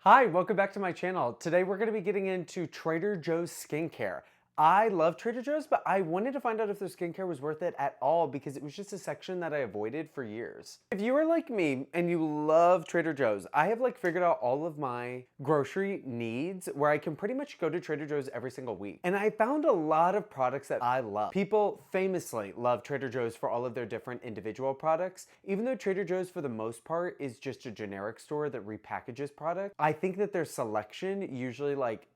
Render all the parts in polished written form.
Hi, welcome back to my channel. Today we're going to be getting into Trader Joe's skincare. I love Trader Joe's, but I wanted to find out if their skincare was worth it at all because it was just a section that I avoided for years. If you are like me and you love Trader Joe's, I have figured out all of my grocery needs where I can pretty much go to Trader Joe's every single week. And I found a lot of products that I love. People famously love Trader Joe's for all of their different individual products. Even though Trader Joe's for the most part is just a generic store that repackages products, I think that their selection usually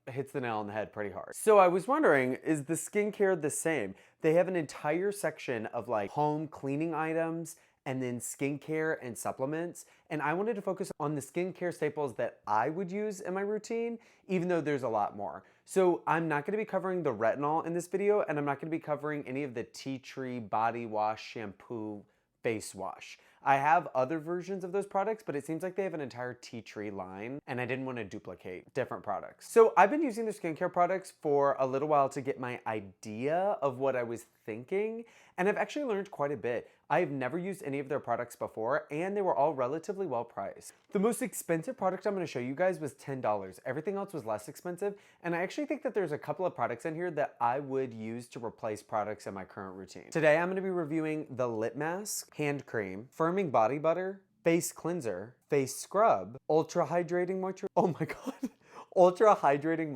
hits the nail on the head pretty hard. So I was wondering, is the skincare the same? They have an entire section of home cleaning items and then skincare and supplements. And I wanted to focus on the skincare staples that I would use in my routine, even though there's a lot more. So I'm not gonna be covering the retinol in this video, and I'm not gonna be covering any of the tea tree body wash, shampoo, face wash. I have other versions of those products, but it seems like they have an entire tea tree line, and I didn't want to duplicate different products. So I've been using their skincare products for a little while to get my idea of what I was thinking, and I've actually learned quite a bit. I've never used any of their products before, and they were all relatively well priced. The most expensive product I'm going to show you guys was $10. Everything else was less expensive, and I actually think that there's a couple of products in here that I would use to replace products in my current routine. Today I'm going to be reviewing the lip mask, hand cream, firming body butter, face cleanser, face scrub, ultra hydrating moisturizer. Oh my god. Ultra hydrating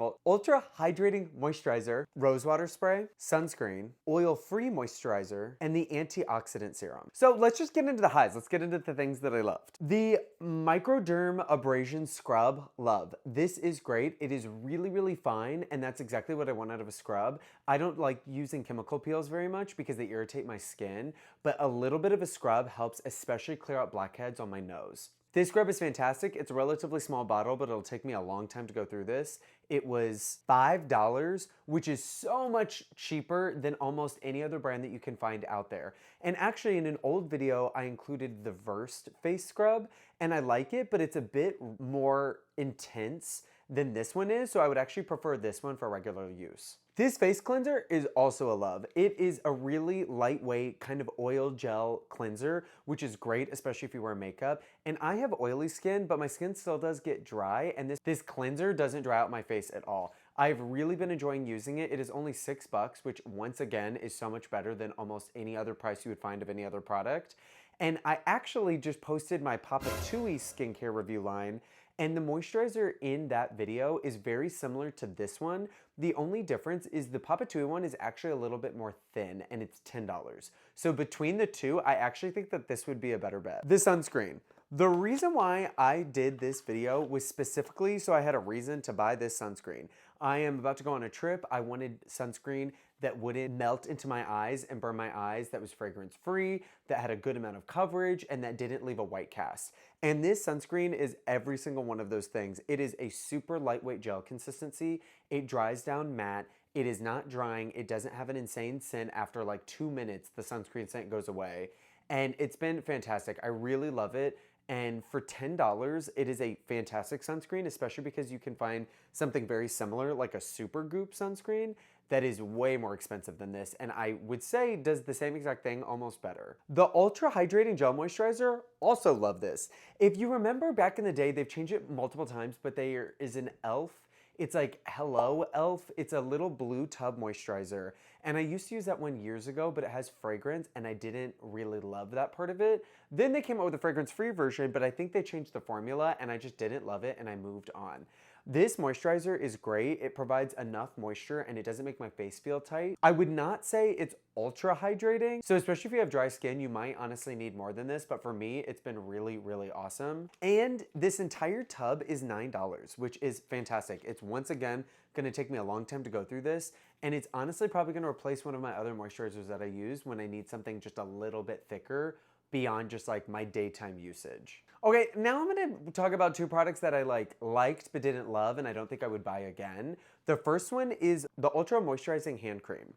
moisturizer, rosewater spray, sunscreen, oil-free moisturizer, and the antioxidant serum. So let's just get into the highs. Let's get into the things that I loved. The Microderm Abrasion Scrub, love. This is great. It is really, really fine, and that's exactly what I want out of a scrub. I don't like using chemical peels very much because they irritate my skin, but a little bit of a scrub helps especially clear out blackheads on my nose. This scrub is fantastic. It's a relatively small bottle, but it'll take me a long time to go through this. It was $5, which is so much cheaper than almost any other brand that you can find out there. And actually in an old video, I included the Versed face scrub, and I like it, but it's a bit more intense than this one is, so I would actually prefer this one for regular use. This face cleanser is also a love. It is a really lightweight kind of oil gel cleanser, which is great, especially if you wear makeup. And I have oily skin, but my skin still does get dry, and this cleanser doesn't dry out my face at all. I've really been enjoying using it. It is only $6, which once again is so much better than almost any other price you would find of any other product. And I actually just posted my Papa Tui skincare review line, and the moisturizer in that video is very similar to this one. The only difference is the Papa Tui one is actually a little bit more thin, and it's $10. So between the two, I actually think that this would be a better bet. The sunscreen. The reason why I did this video was specifically so I had a reason to buy this sunscreen. I am about to go on a trip. I wanted sunscreen that wouldn't melt into my eyes and burn my eyes, that was fragrance free, that had a good amount of coverage, and that didn't leave a white cast. And this sunscreen is every single one of those things. It is a super lightweight gel consistency. It dries down matte. It is not drying. It doesn't have an insane scent. After 2 minutes, the sunscreen scent goes away. And it's been fantastic. I really love it. And for $10, it is a fantastic sunscreen, especially because you can find something very similar, like a Supergoop sunscreen, that is way more expensive than this, and I would say does the same exact thing, almost better. The Ultra Hydrating Gel Moisturizer, also love this. If you remember back in the day, they've changed it multiple times, but there is an e.l.f. It's like Hello e.l.f. It's a little blue tub moisturizer. And I used to use that one years ago, but it has fragrance and I didn't really love that part of it. Then they came out with a fragrance-free version, but I think they changed the formula and I just didn't love it and I moved on. This moisturizer is great. It provides enough moisture and it doesn't make my face feel tight. I would not say it's ultra hydrating. So especially if you have dry skin, you might honestly need more than this, but for me, it's been really, really awesome. And this entire tub is $9, which is fantastic. It's once again gonna take me a long time to go through this, and it's honestly probably gonna replace one of my other moisturizers that I use when I need something just a little bit thicker beyond just my daytime usage. Okay, now I'm gonna talk about two products that I liked but didn't love and I don't think I would buy again. The first one is the Ultra Moisturizing Hand Cream.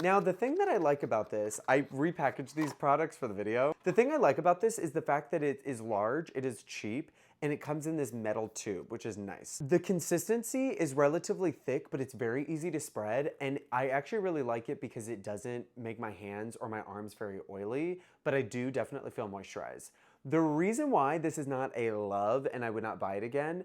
Now, the thing that I like about this, I repackaged these products for the video. The thing I like about this is the fact that it is large, it is cheap, and it comes in this metal tube, which is nice. The consistency is relatively thick, but it's very easy to spread, and I actually really like it because it doesn't make my hands or my arms very oily, but I do definitely feel moisturized. The reason why this is not a love and I would not buy it again,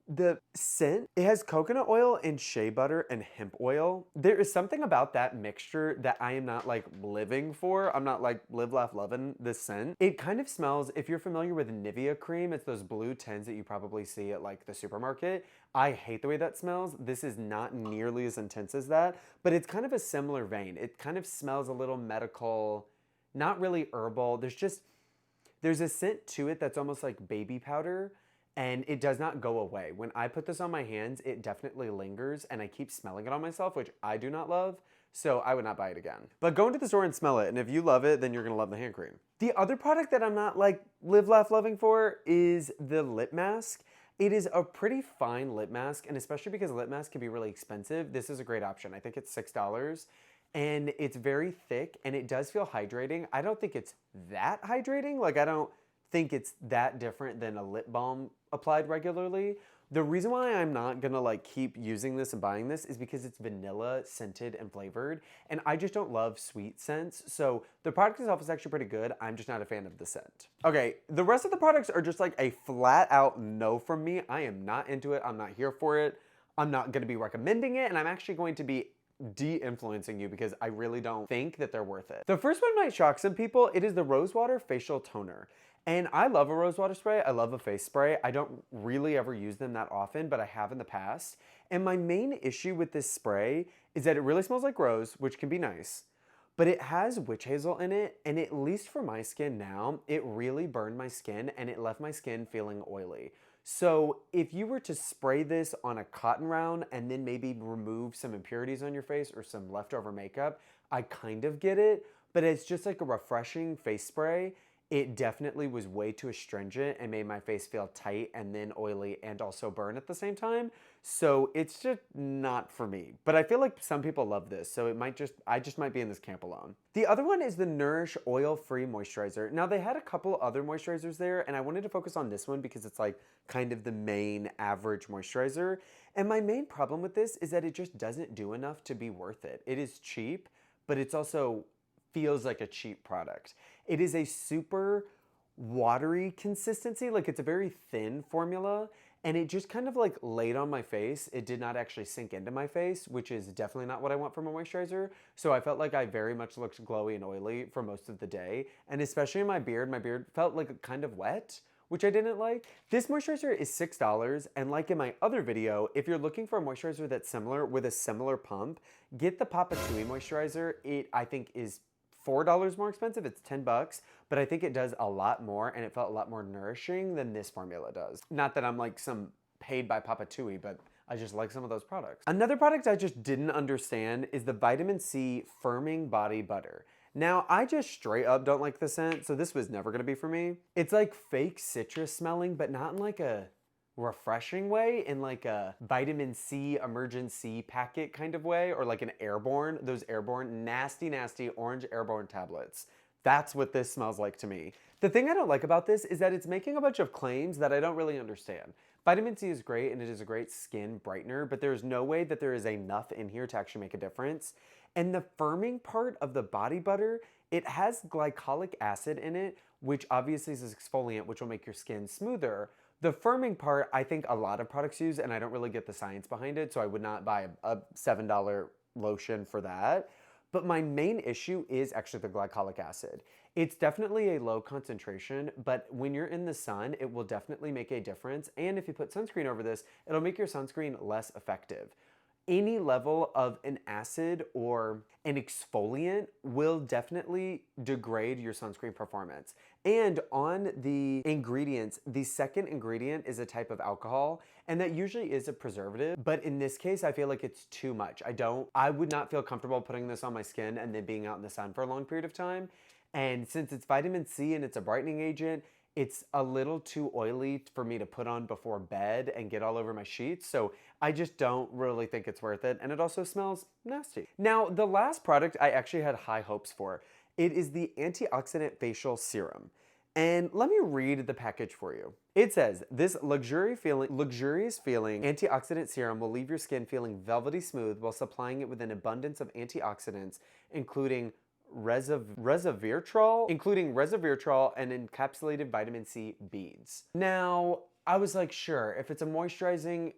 The scent, it has coconut oil and shea butter and hemp oil. There is something about that mixture that I am not like living for. I'm not like live, laugh, loving this scent. It kind of smells, if you're familiar with Nivea cream, it's those blue tins that you probably see at like the supermarket. I hate the way that smells. This is not nearly as intense as that, but it's kind of a similar vein. It kind of smells a little medical, not really herbal. There's a scent to it that's almost like baby powder, and it does not go away. When I put this on my hands, it definitely lingers, and I keep smelling it on myself, which I do not love, so I would not buy it again. But go into the store and smell it, and if you love it, then you're gonna love the hand cream. The other product that I'm not like live, laugh, loving for is the lip mask. It is a pretty fine lip mask, and especially because lip masks can be really expensive, this is a great option. I think it's $6. And it's very thick and it does feel hydrating. I don't think it's that hydrating. Like, I don't think it's that different than a lip balm applied regularly. The reason why I'm not gonna like keep using this and buying this is because it's vanilla scented and flavored, and I just don't love sweet scents. So the product itself is actually pretty good. I'm just not a fan of the scent. Okay, the rest of the products are just like a flat out no from me. I am not into it. I'm not here for it. I'm not gonna be recommending it, and I'm actually going to be de-influencing you because I really don't think that they're worth it. The first one might shock some people. It is the Rosewater Facial Toner. And I love a rosewater spray. I love a face spray. I don't really ever use them that often, but I have in the past. And my main issue with this spray is that it really smells like rose, which can be nice, but it has witch hazel in it, and at least for my skin now, it really burned my skin and it left my skin feeling oily. So if you were to spray this on a cotton round and then maybe remove some impurities on your face or some leftover makeup, I kind of get it, but it's just like a refreshing face spray. It definitely was way too astringent and made my face feel tight and then oily and also burn at the same time. So it's just not for me. But I feel like some people love this, so I just might be in this camp alone. The other one is the Nourish Oil-Free Moisturizer. Now they had a couple other moisturizers there, and I wanted to focus on this one because it's like kind of the main average moisturizer. And my main problem with this is that it just doesn't do enough to be worth it. It is cheap, but it's also feels like a cheap product. It is a super watery consistency, like it's a very thin formula, and it just kind of like laid on my face. It did not actually sink into my face, which is definitely not what I want from a moisturizer. So I felt like I very much looked glowy and oily for most of the day, and especially in my beard felt like kind of wet, which I didn't like. This moisturizer is $6, and like in my other video, if you're looking for a moisturizer that's similar with a similar pump, get the Papatui moisturizer. It, I think, is $4 more expensive. It's 10 bucks, but I think it does a lot more and it felt a lot more nourishing than this formula does. Not that I'm like some paid by Papatui, but I just like some of those products. Another product I just didn't understand is the Vitamin C Firming Body Butter. Now, I just straight up don't like the scent, so this was never gonna be for me. It's like fake citrus smelling, but not in like a refreshing way, in like a vitamin C emergency packet kind of way, or like an airborne, those airborne, nasty, nasty orange airborne tablets. That's what this smells like to me. The thing I don't like about this is that it's making a bunch of claims that I don't really understand. Vitamin C is great and it is a great skin brightener, but there's no way that there is enough in here to actually make a difference. And the firming part of the body butter, it has glycolic acid in it, which obviously is an exfoliant, which will make your skin smoother. The firming part, I think a lot of products use, and I don't really get the science behind it, so I would not buy a $7 lotion for that. But my main issue is actually the glycolic acid. It's definitely a low concentration, but when you're in the sun, it will definitely make a difference. And if you put sunscreen over this, it'll make your sunscreen less effective. Any level of an acid or an exfoliant will definitely degrade your sunscreen performance. And on the ingredients, the second ingredient is a type of alcohol, and that usually is a preservative, but in this case, I feel like it's too much. I would not feel comfortable putting this on my skin and then being out in the sun for a long period of time. And since it's vitamin C and it's a brightening agent, it's a little too oily for me to put on before bed and get all over my sheets, so I just don't really think it's worth it, and it also smells nasty. Now, the last product I actually had high hopes for. It is the Antioxidant Facial Serum. And let me read the package for you. It says, this luxurious feeling antioxidant serum will leave your skin feeling velvety smooth while supplying it with an abundance of antioxidants, including resveratrol and encapsulated vitamin C beads. Now, I was like, sure, if it's a moisturizing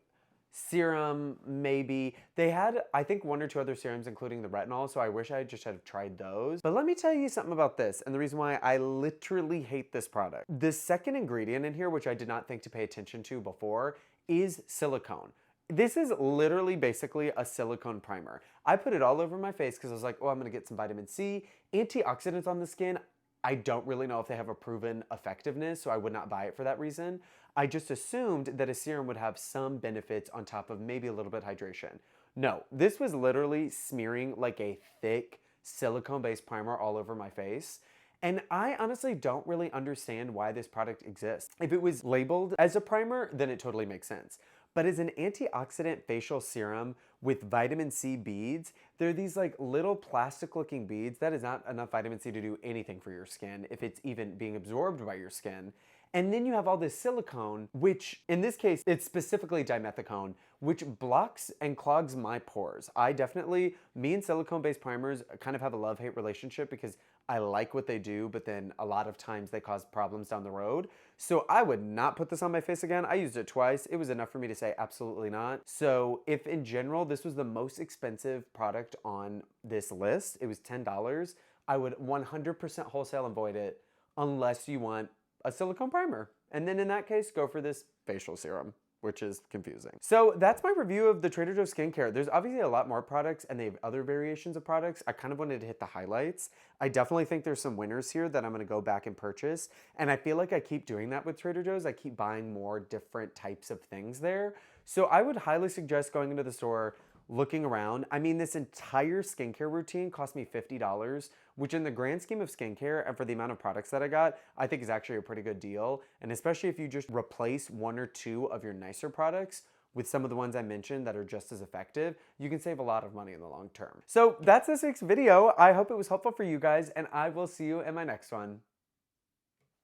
serum, maybe. They had, I think, one or two other serums, including the retinol, so I wish I just had tried those. But let me tell you something about this, and the reason why I literally hate this product. The second ingredient in here, which I did not think to pay attention to before, is silicone. This is literally basically a silicone primer. I put it all over my face because I was like, oh, I'm gonna get some vitamin C. Antioxidants on the skin, I don't really know if they have a proven effectiveness, so I would not buy it for that reason. I just assumed that a serum would have some benefits on top of maybe a little bit hydration. No, this was literally smearing like a thick silicone-based primer all over my face. And I honestly don't really understand why this product exists. If it was labeled as a primer, then it totally makes sense. But as an antioxidant facial serum with vitamin C beads, they're these like little plastic looking beads. That is not enough vitamin C to do anything for your skin if it's even being absorbed by your skin. And then you have all this silicone, which in this case, it's specifically dimethicone, which blocks and clogs my pores. Me and silicone-based primers kind of have a love-hate relationship because I like what they do, but then a lot of times they cause problems down the road. So I would not put this on my face again. I used it twice. It was enough for me to say absolutely not. So if in general, this was the most expensive product on this list, it was $10, I would 100% wholesale avoid it unless you want a silicone primer. And then in that case, go for this facial serum, which is confusing. So that's my review of the Trader Joe skincare. There's obviously a lot more products and they have other variations of products. I kind of wanted to hit the highlights. I definitely think there's some winners here that I'm gonna go back and purchase. And I feel like I keep doing that with Trader Joe's. I keep buying more different types of things there. So I would highly suggest going into the store, looking around. I mean, this entire skincare routine cost me $50, which in the grand scheme of skincare and for the amount of products that I got, I think is actually a pretty good deal. And especially if you just replace one or two of your nicer products with some of the ones I mentioned that are just as effective, you can save a lot of money in the long term. So that's this week's video. I hope it was helpful for you guys, and I will see you in my next one.